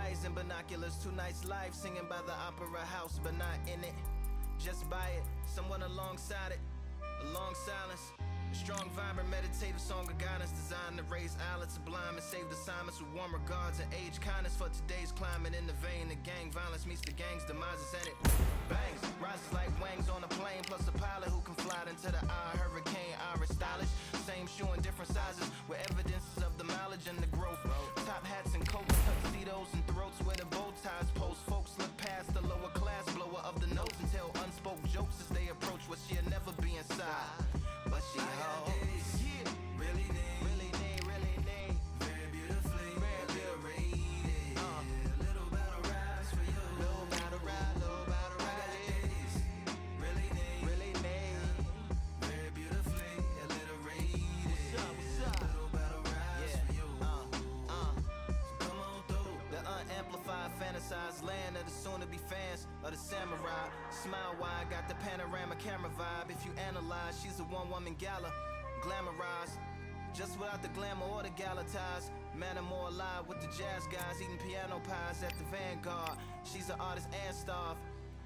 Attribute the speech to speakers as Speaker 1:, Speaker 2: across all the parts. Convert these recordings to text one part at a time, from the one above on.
Speaker 1: eyes and binoculars, two nights live singing by the opera house, but not in it. Just by it, someone alongside it, a long silence. A strong, vibrant, meditative song of guidance designed to raise eyelids sublime and save assignments with warm regards and age kindness for today's climate. In the vein of gang violence meets the gang's demises, and it bangs, rises like wings on a plane, plus a pilot who can fly into the eye. Hurricane, Irish stylish, same shoe in different sizes with evidences of the mileage and the growth. Top hats and coats, tuxedos and throats where the bow ties post. Folks look past the lower class blower of the notes and tell unspoke jokes as they approach what she'll never be inside. But she holds, yeah, really need, very beautifully, liberated. Little battle raps for you, little battle rap, really need, very beautifully alliterated. What's up? Little battle raps for you. So come on through. The unamplified, fantasized land of the soon-to-be fans of the samurai. Smile wide, got the panorama camera vibe. If you analyze, she's a one-woman gala, glamorized, just without the glamour or the gala ties. Man, I'm more alive with the jazz guys, eating piano pies at the Vanguard. She's an artist and staff.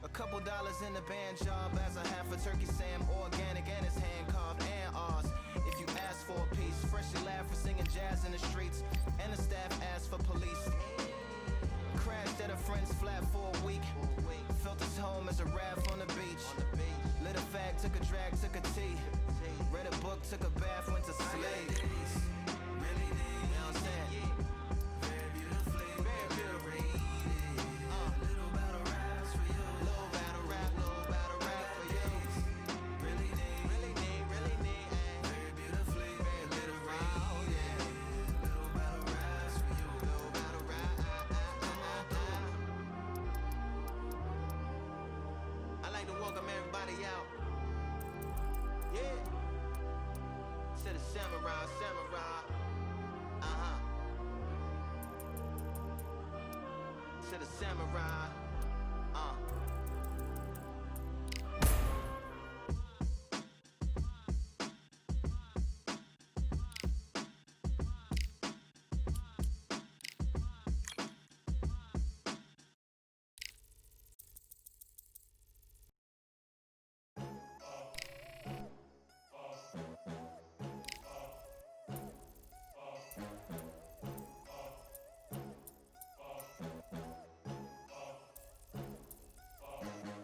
Speaker 1: A couple dollars in the band job as a half a turkey Sam, organic and it's hand carved and ours. If you ask for a piece, freshly laughed for singing jazz in the streets, and the staff asked for police. Crashed at a friend's flat for a week. Felt his home as a raft on the beach. Lit a fag, took a drag, took a tea. Read a book, took a bath, went to sleep. Really need, you know what I'm saying? Very beautifully, very liberated. Little battle raps for you. Little battle rap for you. Really need, very beautifully, very liberated. Little battle raps for you. Little battle rap. I like to welcome everybody out. Yeah. To the samurai. To the samurai.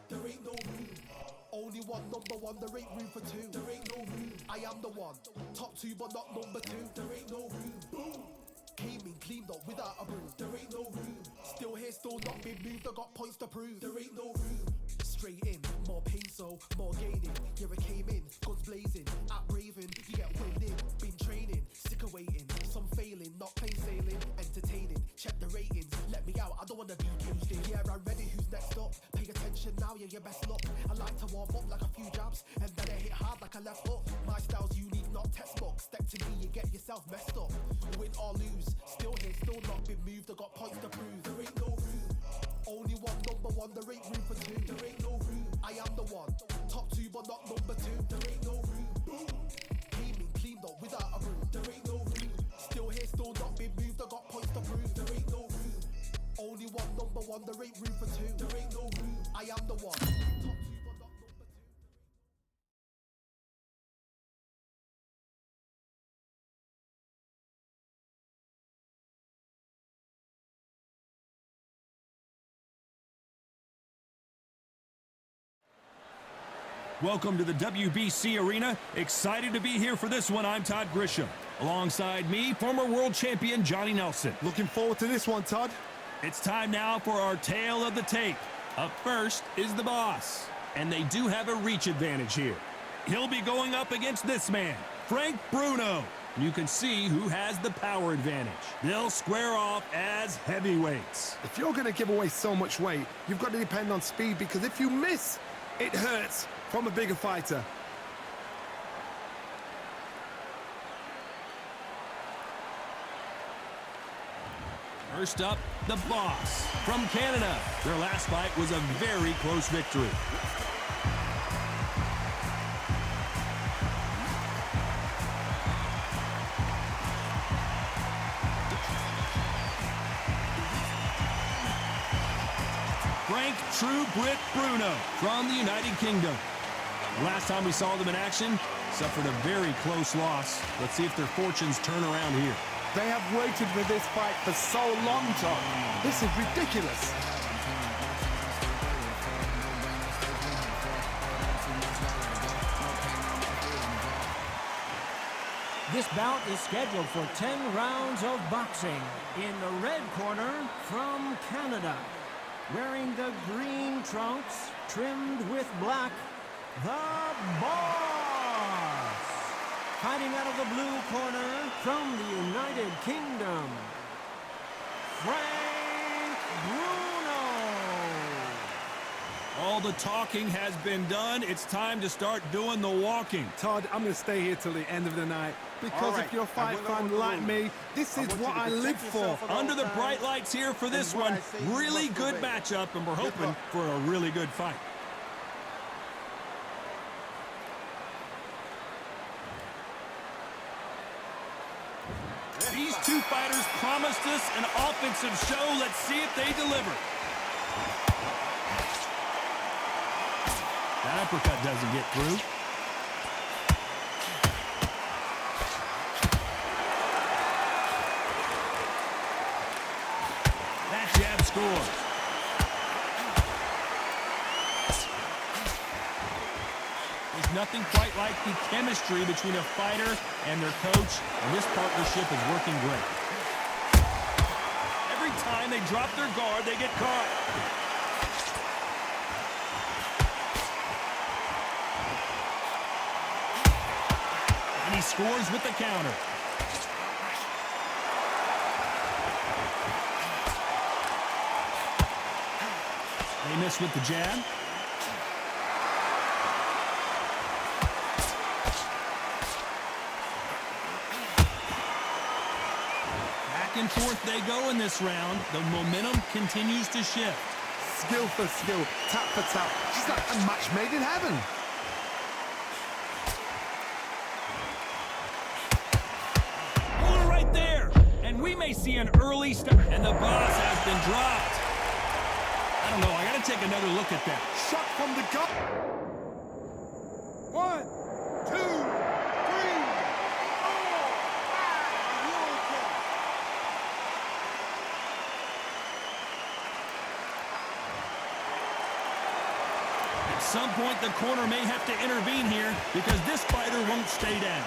Speaker 2: There ain't no room. Only one, number one, there ain't room for two. There ain't no room. I am the one. Top two, but not number two. There ain't no room. Boom. Came in, cleaned up without a broom. There ain't no room. Still here, still not been moved. I got points to prove. There ain't no room. Straight in, more pain, so more gaining. Yeah, I came in, guns blazing, at raving. You get weighed in, been training, sick of waiting. Some failing, not plain sailing, entertaining. Check the ratings, let me out. I don't wanna be caged in. Yeah, I'm ready. Who's next up? Pay attention now, yeah, your best luck. I like to warm up like a few jabs, and then I hit hard like a left hook. My style's unique, not textbook. Step to me, you get yourself messed up. Win or lose, still here, still not been moved. I got points to prove. There ain't no room. Only one, number one, there ain't room for two. There ain't no room. I am the one. Top two, but not number two. There ain't no room. Boom. Came in, cleaned up without a broom. There ain't no room. Still here, still not been moved. I got points to prove. There ain't no room. Only one, number one, there ain't room for two. There ain't no room. I am the one. Top two, but not number two.
Speaker 3: Welcome to the WBC Arena. Excited to be here for this one. I'm Todd Grisham. Alongside me, former world champion Johnny Nelson.
Speaker 4: Looking forward to this one, Todd.
Speaker 3: It's time now for our tale of the tape. Up first is the boss, and they do have a reach advantage here. He'll be going up against this man, Frank Bruno. You can see who has the power advantage. They'll square off as heavyweights.
Speaker 4: If you're going to give away so much weight, you've got to depend on speed, because if you miss, it hurts from a bigger fighter.
Speaker 3: First up, the boss from Canada. Their last fight was a very close victory. Frank True Brit Bruno from the United Kingdom. Last time we saw them in action, suffered a very close loss. Let's see if their fortunes turn around here.
Speaker 4: They have waited for this fight for so long, Tom. This is ridiculous.
Speaker 5: This bout is scheduled for 10 rounds of boxing. In the red corner, from Canada, wearing the green trunks trimmed with black, the Boss. Fighting out of the blue corner, from the United Kingdom, Frank Bruno.
Speaker 3: All the talking has been done. It's time to start doing the walking.
Speaker 4: Todd, I'm going to stay here till the end of the night. Because if you're a fight fan like me, this is what I live for.
Speaker 3: Under the bright lights here for this one. Really good matchup, and we're hoping for a really good fight. These two fighters promised us an offensive show. Let's see if they deliver. That uppercut doesn't get through. That jab scores. There's nothing quite like the chemistry between a fighter and their coach, and this partnership is working great. Every time they drop their guard, they get caught. And he scores with the counter. They miss with the jab. Back and forth they go in this round. The momentum continues to shift.
Speaker 4: Skill for skill, tap for tap. She's like a match made in heaven.
Speaker 3: Right there. And we may see an early start. And the Boss has been dropped. I don't know. I got to take another look at that.
Speaker 4: Shot from the gut. 1, 2, 3, 4, 5.
Speaker 3: At some point, the corner may have to intervene here because this fighter won't stay down.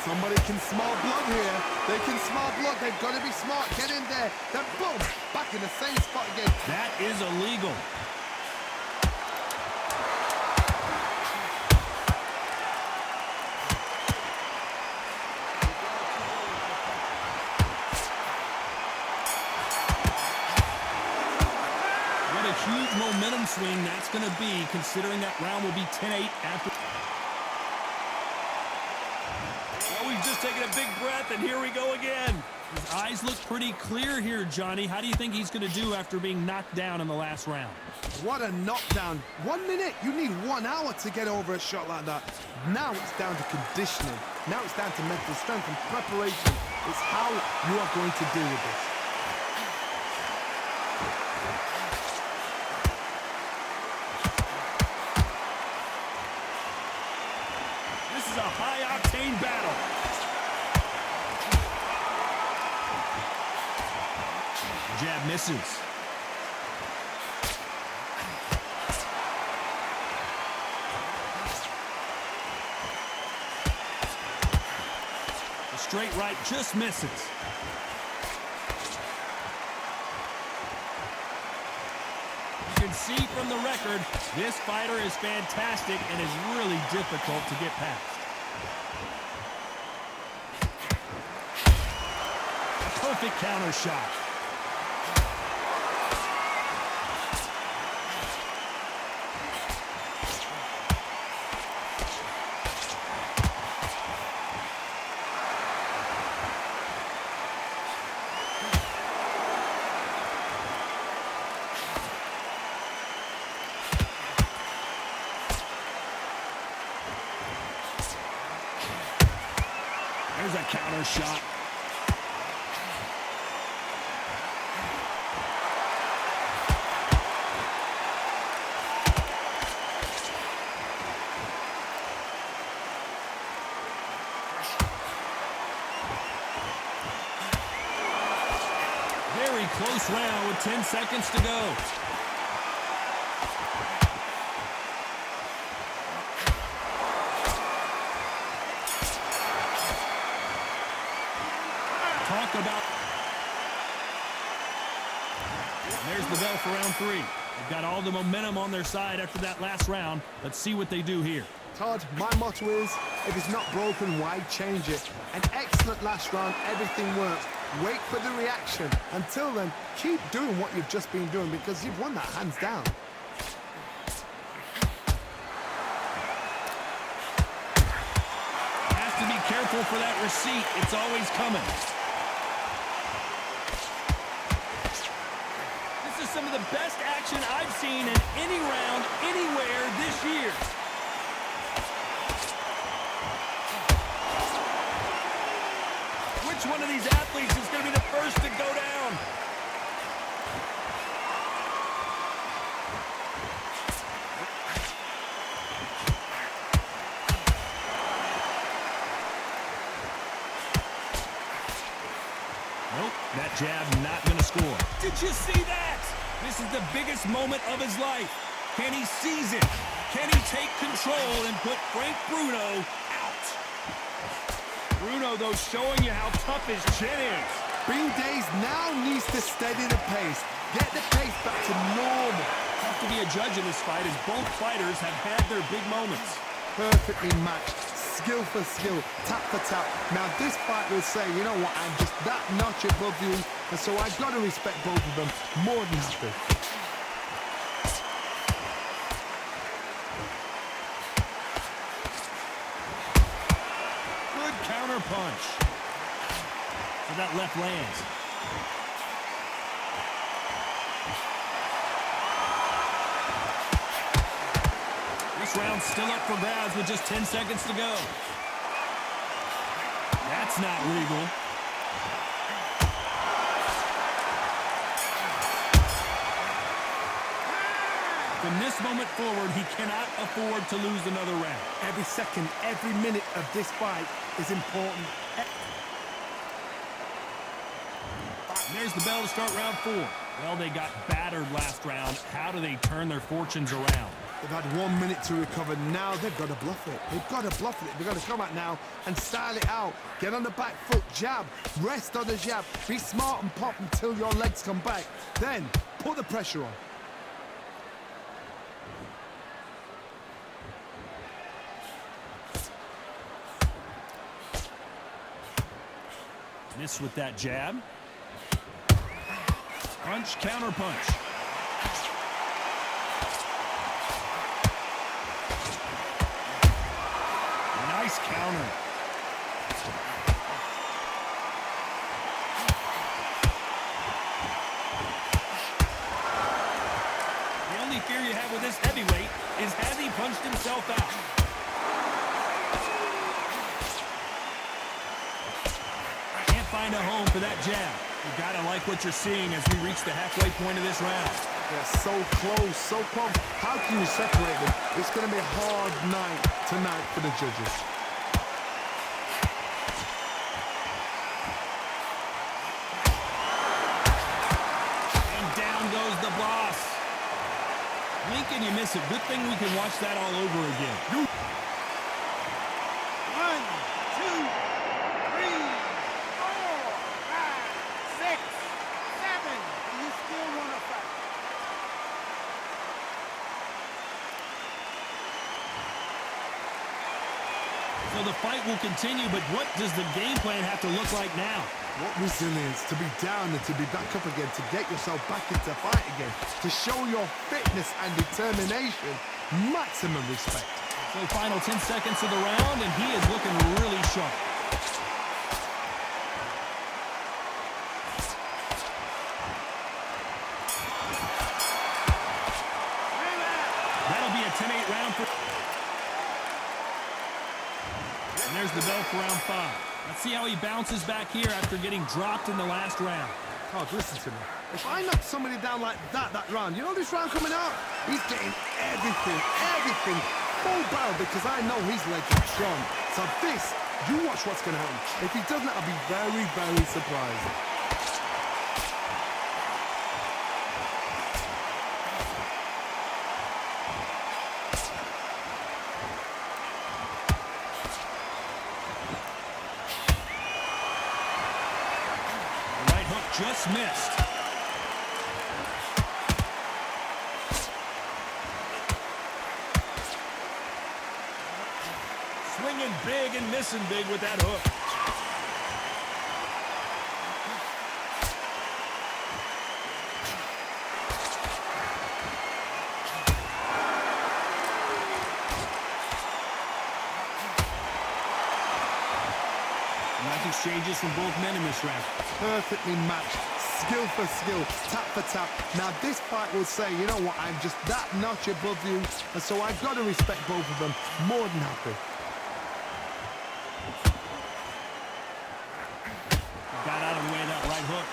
Speaker 4: Somebody can smell blood here. They can smell blood. They've got to be smart. Get in there. Then boom, back in the same spot again.
Speaker 3: That is illegal. What a huge momentum swing that's going to be, considering that round will be 10-8 after. He's just taking a big breath, and here we go again. His eyes look pretty clear here, Johnny. How do you think he's going to do after being knocked down in the last round?
Speaker 4: What a knockdown. 1 minute. You need 1 hour to get over a shot like that. Now it's down to conditioning. Now it's down to mental strength and preparation. It's how you are going to deal with this.
Speaker 3: This is a high-octane battle. Jab misses. The straight right just misses. You can see from the record, this fighter is fantastic and is really difficult to get past. A perfect counter shot. There's a counter shot. close round with 10 seconds to go. Talk about... And there's the bell for round 3. They've got all the momentum on their side after that last round. Let's see what they do here.
Speaker 4: Todd, my motto is, if it's not broken, why change it? An excellent last round, everything works. Wait for the reaction. Until then, keep doing what you've just been doing because you've won that hands down.
Speaker 3: Has to be careful for that receipt. It's always coming. This is some of the best action I've seen in any round, anywhere this year. Which one of these athletes is going to be the first to go down? Nope, that jab not going to score. Did you see that? This is the biggest moment of his life. Can he seize it? Can he take control and put Frank Bruno out? Bruno, though, showing you how tough his chin is.
Speaker 4: Bean Days now needs to steady the pace. Get the pace back to normal.
Speaker 3: Have to be a judge in this fight as both fighters have had their big moments.
Speaker 4: Perfectly matched. Skill for skill, tap for tap. Now this fight will say, you know what, I'm just that notch above you, and so I've got to respect both of them more than happy.
Speaker 3: Good counter punch. So that left lands. This round's still up for grabs with just 10 seconds to go. That's not legal. From this moment forward, he cannot afford to lose another round.
Speaker 4: Every second, every minute of this fight is important.
Speaker 3: And there's the bell to start round 4. Well, they got battered last round. How do they turn their fortunes around?
Speaker 4: They've had 1 minute to recover. Now they've got to bluff it. They've got to bluff it. They've got to come out now and style it out. Get on the back foot, jab, rest on the jab. Be smart and pop until your legs come back. Then put the pressure on.
Speaker 3: Miss with that jab. Punch, counter punch. Nice counter. The only fear you have with this heavyweight is has he punched himself out? Can't find a home for that jab. You gotta like what you're seeing as we reach the halfway point of this round.
Speaker 4: They're so close, so close. How can you separate them? It's going to be a hard night tonight for the judges.
Speaker 3: And down goes the boss. Lincoln, you miss it. Good thing we can watch that all over again.
Speaker 5: 1, 2, 3, 4, 5, 6, 7. You still want to fight?
Speaker 3: So the fight will continue, but what does the game plan have to look like now?
Speaker 4: What resilience to be down and to be back up again, to get yourself back into fight again, to show your fitness and determination. Maximum respect.
Speaker 3: So final 10 seconds of the round, and he is looking really sharp. That'll be a 10-8 round for... And there's the bell for round 5. Let's see how he bounces back here after getting dropped in the last round.
Speaker 4: Todd, listen to me. If I knock somebody down like that round, you know this round coming out? He's getting everything full barrel because I know his legs are strong. So this, you watch what's going to happen. If he doesn't, I'll be very, very surprised.
Speaker 3: just missed. Swinging big and missing big with that hook. Nice exchanges from both men in this round.
Speaker 4: Perfectly matched, skill for skill, tap for tap. Now this fight will say, you know what, I'm just that notch above you, and so I've got to respect both of them. More than happy.
Speaker 3: Got out of the way of that right hook.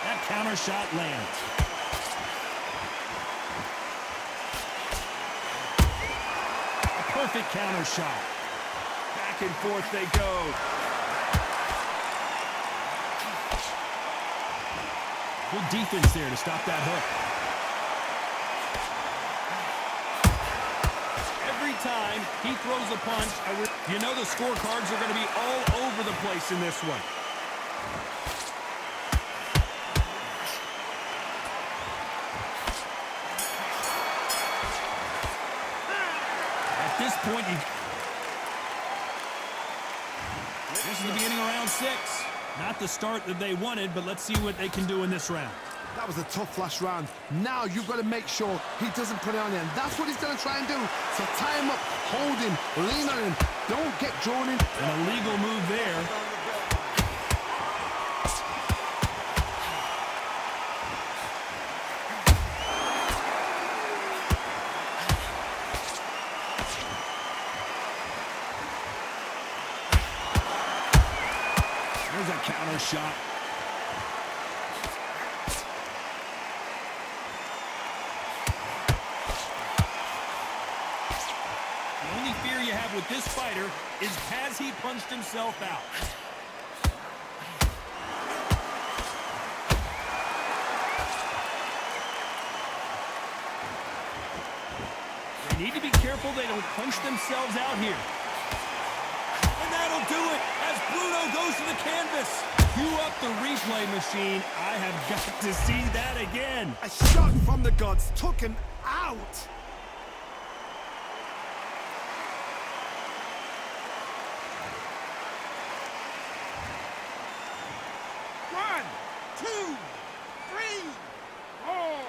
Speaker 3: That counter shot lands. Perfect counter shot. Back and forth they go. Good defense there to stop that hook. Every time he throws a punch, you know the scorecards are going to be all over the place in this one. At this point, this is the beginning of round 6. Not the start that they wanted, but let's see what they can do in this round.
Speaker 4: That was a tough last round. Now you've got to make sure he doesn't put it on you, and that's what he's going to try and do. So tie him up, hold him, lean on him. Don't get drawn in.
Speaker 3: An illegal move there. There's a counter shot. The only fear you have with this fighter is, has he punched himself out? They need to be careful they don't punch themselves out here. And that'll do it as Bruno goes to the canvas. Cue up the replay machine. I have got to see that again.
Speaker 4: A shot from the gods took him out.
Speaker 6: One, two, three, four,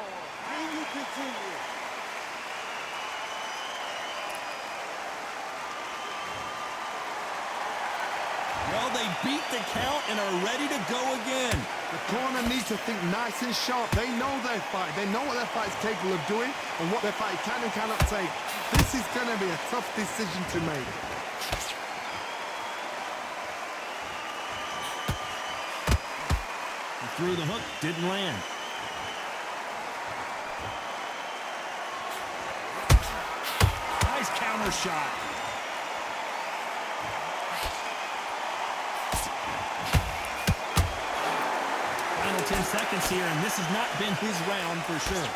Speaker 6: and you continue.
Speaker 3: Well, they beat the count and are ready to go again.
Speaker 4: The corner needs to think nice and sharp. They know their fight. They know what their fight is capable of doing and what their fight can and cannot take. This is going to be a tough decision to make.
Speaker 3: He threw the hook, didn't land. Nice counter shot. Final 10 seconds here, and this has not been his round for sure.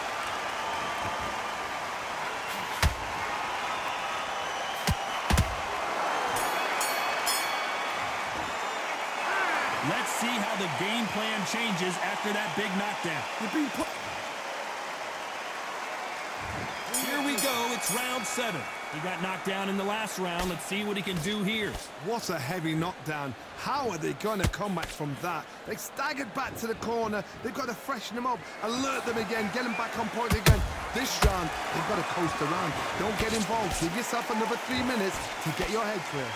Speaker 3: Let's see how the game plan changes after that big knockdown.
Speaker 4: You're being put...
Speaker 3: Here we go, it's round 7. He got knocked down in the last round. Let's see what he can do here.
Speaker 4: What a heavy knockdown. How are they going to come back from that? They staggered back to the corner. They've got to freshen them up, alert them again, get them back on point again. This round, they've got to coast around. Don't get involved. Give yourself another 3 minutes to get your head clear.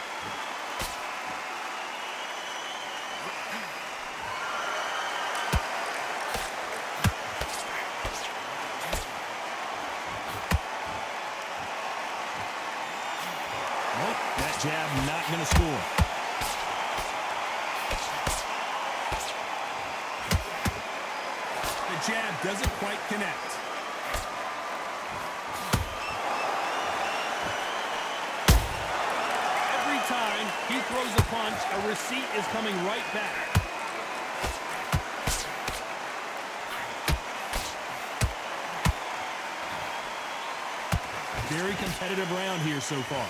Speaker 3: Nope, that jab not going to score. The jab doesn't quite connect. Every time he throws a punch, a receipt is coming right back. Very competitive round here so far.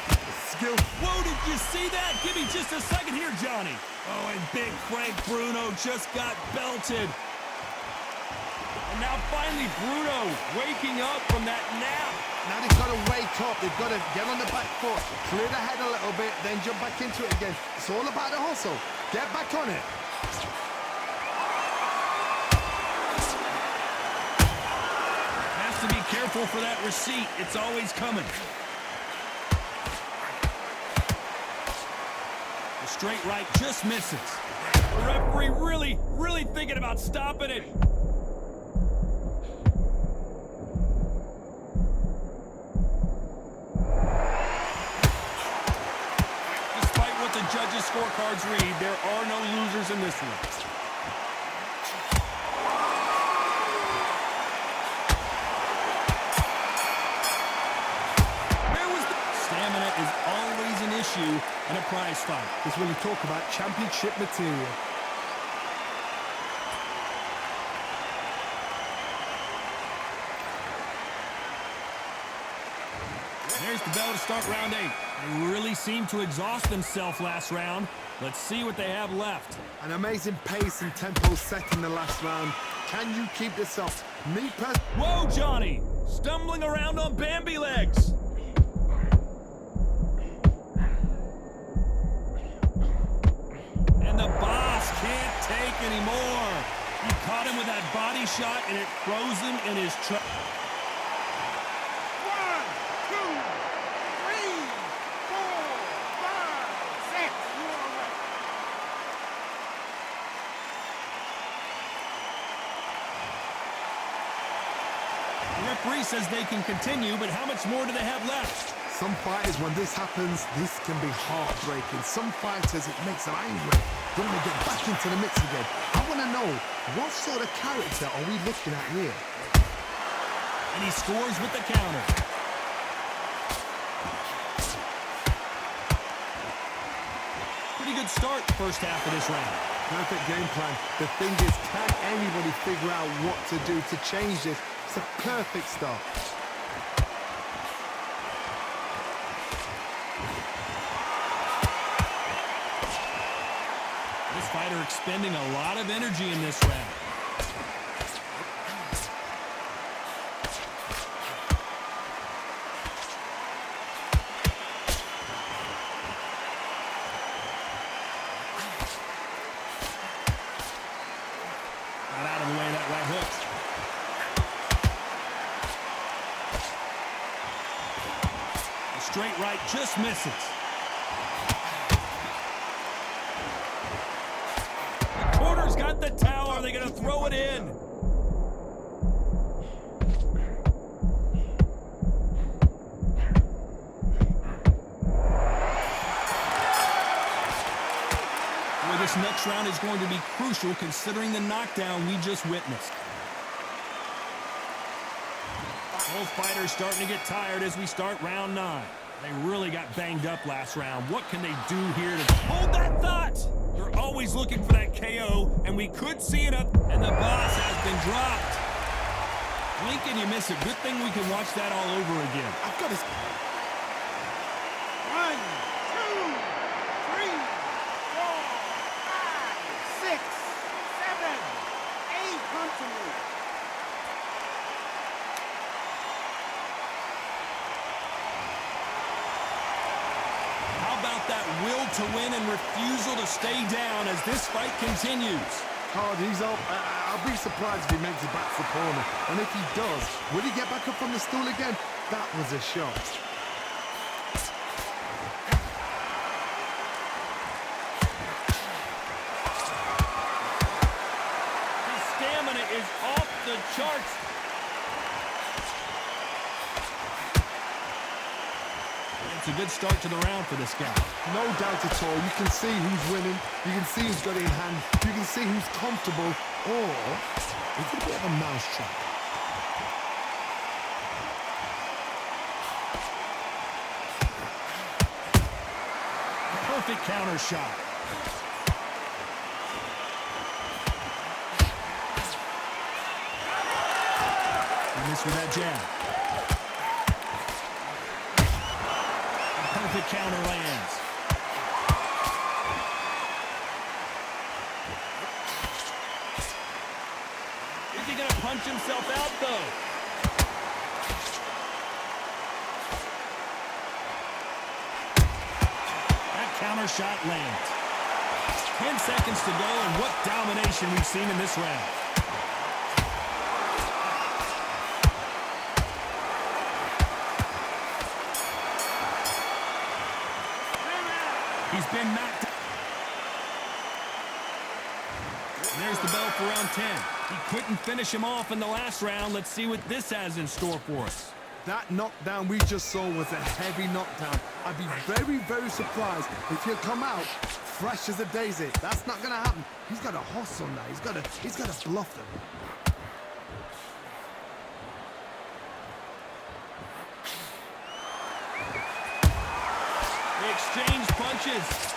Speaker 4: skill.
Speaker 3: Whoa, did you see that? Give me just a second here, Johnny. Oh, and big Frank Bruno just got belted. And now finally Bruno waking up from that nap.
Speaker 4: Now they've got to wake up. They've got to get on the back foot, clear the head a little bit, then jump back into it again. It's all about the hustle. Get back on it.
Speaker 3: Has to be careful for that receipt. It's always coming. The straight right just misses. The referee really thinking about stopping it. Despite what the judges' scorecards read, there are no losers in this one. Is always an issue in a prize fight.
Speaker 4: It's when you talk about championship material.
Speaker 3: There's the bell to start round 8. They really seemed to exhaust themselves last round. Let's see what they have left.
Speaker 4: An amazing pace and tempo set in the last round. Can you keep this up? Me personally.
Speaker 3: Whoa, Johnny! Stumbling around on Bambi legs. And the boss can't take anymore. He caught him with that body shot, and it froze him in his truck.
Speaker 6: 1, 2, 3, 4, 5, 6. You are right.
Speaker 3: The referee says they can continue, but how much more do they have left?
Speaker 4: Some fighters, when this happens, this can be heartbreaking. Some fighters, it makes them angry. They want to get back into the mix again. I want to know, what sort of character are we looking at here?
Speaker 3: And he scores with the counter. Pretty good start first half of this round.
Speaker 4: Perfect game plan. The thing is, can anybody figure out what to do to change this? It's a perfect start.
Speaker 3: This fighter expending a lot of energy in this round. Got out of the way of that right hook. The straight right just misses. Corner's got the towel. Are they going to throw it in? Well, this next round is going to be crucial considering the knockdown we just witnessed. Both fighters starting to get tired as we start round 9. They really got banged up last round. What can they do here to hold that thought? They're always looking for that KO, and we could see it up, and the boss has been dropped. Blink and you miss it. Good thing we can watch that all over again.
Speaker 4: I've got to...
Speaker 6: 1, 2, 3, 4, 5, 6, 7, 8. Come to me.
Speaker 3: How about that will to win and refusal to stay down as this fight continues?
Speaker 4: Hard, he's up. I'll be surprised if he makes it back to the corner. And if he does, will he get back up from the stool again? That was a shot.
Speaker 3: His stamina is off the charts. It's a good start to the round for this guy.
Speaker 4: No doubt at all. You can see who's winning. You can see who's got it in hand. You can see who's comfortable. Or it's a bit of a mousetrap.
Speaker 3: Perfect counter shot. He missed with that jab. the counter lands. Is he going to punch himself out, though? That counter shot lands. 10 seconds to go, and what domination we've seen in this round. He's been knocked out. And there's the bell for round 10. He couldn't finish him off in the last round. Let's see what this has in store for us.
Speaker 4: That knockdown we just saw was a heavy knockdown. I'd be very, very surprised if he'll come out fresh as a daisy. That's not going to happen. He's got a hustle now. He's got to bluff them.
Speaker 3: They exchange punches.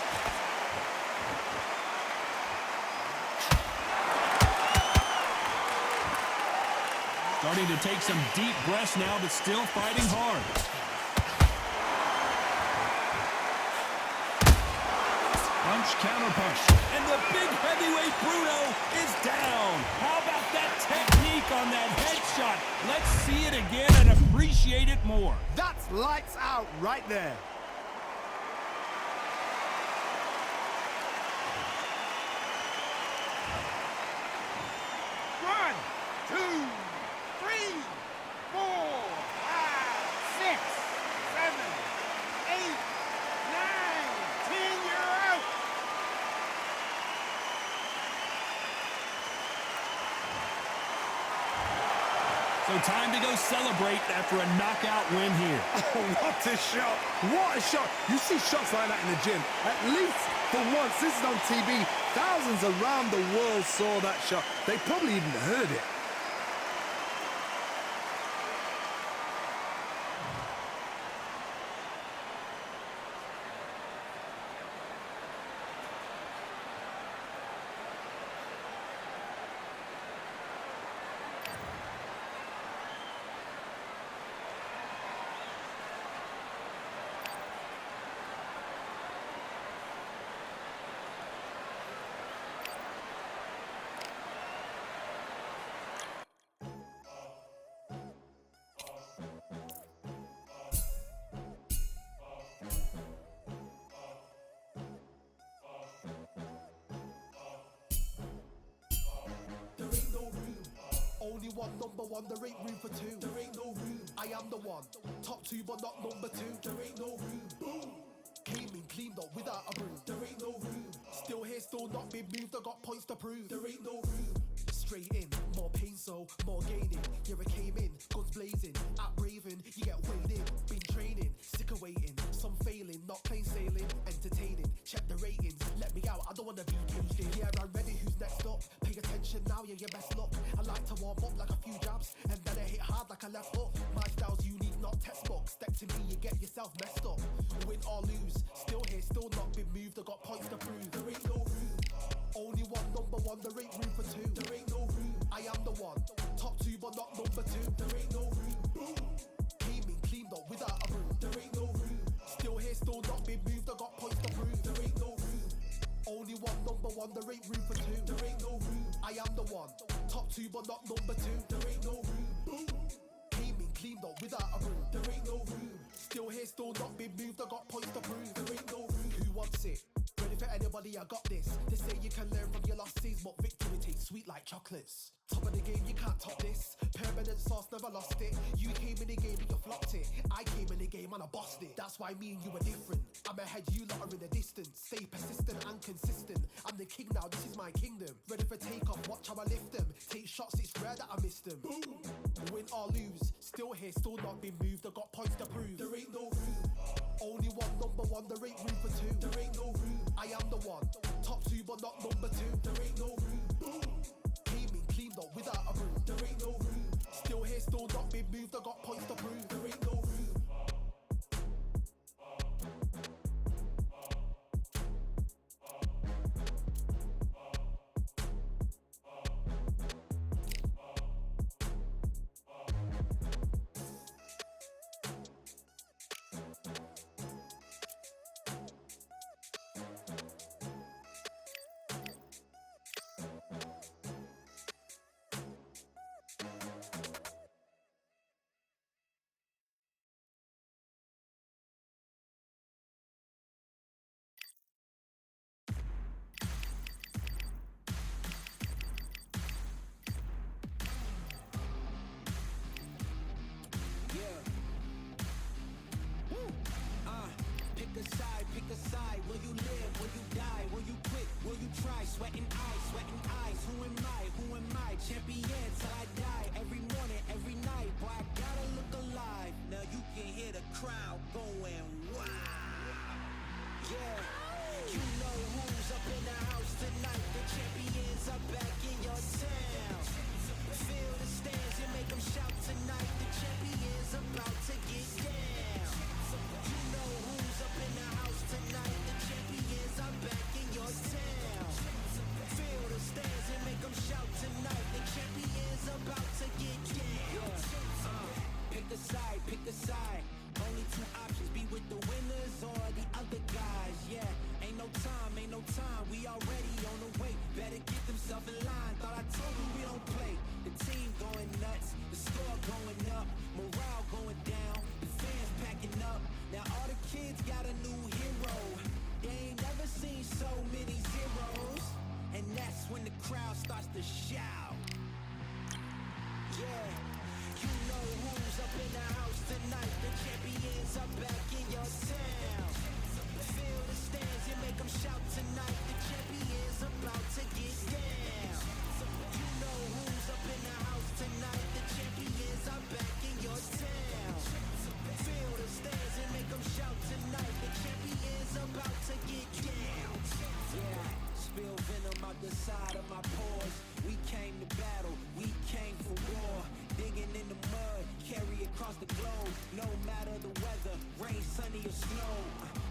Speaker 3: Starting to take some deep breaths now, but still fighting hard. Punch, counter punch. And the big heavyweight Bruno is down. How about that technique on that headshot? Let's see it again and appreciate it more.
Speaker 4: That's lights out right there.
Speaker 6: One, two, 3, 4, 5, 6, 7, 8, 9, 10. You're out.
Speaker 3: So time to go celebrate after a knockout win here.
Speaker 4: Oh, what a shot. What a shot. You see shots like that in the gym. At least for once, this is on TV. Thousands around the world saw that shot. They probably even heard it.
Speaker 2: There ain't no room. Only one, number one. There ain't room for two. There ain't no room. I am the one. Top two, but not number two. There ain't no room. Boom. Came in, cleaned up without a broom. There ain't no room. Still here, still not been moved. I got points to prove. There ain't no room. Straight in, more pain, so more gaining. Yeah, I came in, guns blazing. At Raven, you get weighed in. Been training, sick of waiting. Some failing, not plain sailing. Entertaining, check the ratings. Let me out, I don't wanna be caged in. Yeah, I'm ready, who's next up? Pay attention now, yeah, you best look. I like to warm up like a few jabs, and then I hit hard like a left hook. My style's unique, not textbook. Step to me, you get yourself messed up. Win or lose, still here, still not been moved. I got points to prove. There ain't no room. Only one, number one. There ain't room for two. There ain't no room. I am the one. Top two, but not number two. There ain't no room. Boom. Came in, cleaned up without a broom. There ain't no room. Still here, still not been moved. I got points to prove. There ain't no room. Only one, number one. There ain't room for two. There ain't no room. I am the one. Top two, but not number two. There ain't no room. Boom. Came in, cleaned up without a broom. There ain't no room. Still here, still not been moved. I got points to prove. There ain't no room. Who wants it? Ready for anybody, I got this. They say you can learn from your losses, but victory tastes sweet like chocolates. Top of the game, you can't top this. Permanent sauce, never lost it. You came in the game and you flopped it. I came in the game and I bossed it. That's why me and you are different. I'm ahead, you lot are in the distance. Stay persistent and consistent. I'm the king now, this is my kingdom. Ready for takeoff, watch how I lift them. Take shots, it's rare that I miss them. Boom. Win or lose, still here, still not been moved. I got points to prove. There ain't no room. Only one, number one. There ain't room for two. There ain't no room. I am the one. Top two, but not number two. There ain't no room. Boom. Came in, cleaned up without a broom. There ain't no room. Still here, still not been moved. I got points to prove. There ain't no room.
Speaker 1: to shout. Yeah, you know who's up in the house tonight. The champions are back in your town. Feel the stands and make them shout tonight. The champions about to get down. You know who's up in the house tonight. The champions are back in your town. Feel the stands and make them shout tonight. The champions about to get down. Yeah, spill venom out the side of my pores. We came to battle, we came for war. Digging in the mud, carry across the globe. No matter the weather, rain, sunny or snow.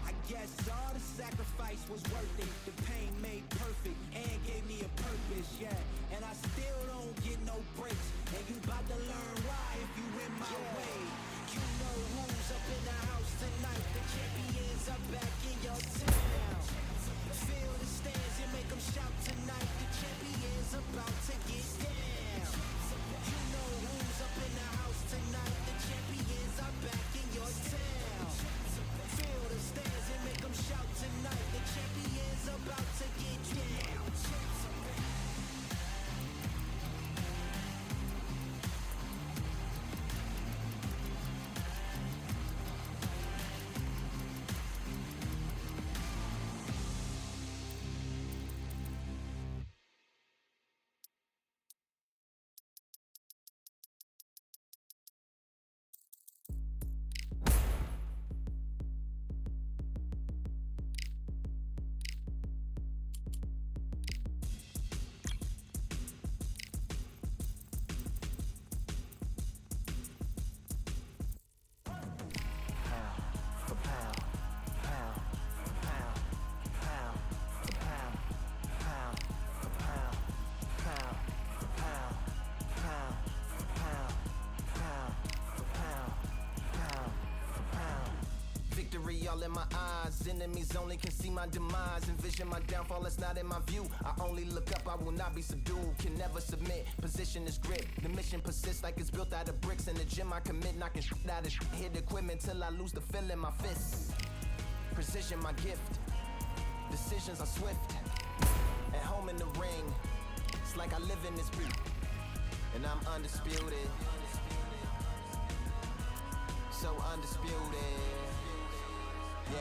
Speaker 1: I guess all the sacrifice was worth it. The pain made perfect and gave me a purpose, yeah. And I still don't get no breaks. And you bout to learn why if you in my way. You know who's up in the house tonight. The champions are back in your town. Feel the stands and make them shout tonight. The champions about to get down. You know who's up in the house tonight. The champions are back in your town. Feel the stands and make them shout tonight. The champions about to get down. Victory all in my eyes. Enemies only can see my demise. Envision my downfall, it's not in my view. I only look up, I will not be subdued. Can never submit, position is grip. The mission persists like it's built out of bricks. In the gym I commit, knocking shit out of shit. Hit equipment till I lose the feel in my fists. Precision my gift. Decisions are swift. At home in the ring, it's like I live in this beat. And I'm undisputed. So undisputed. Yeah.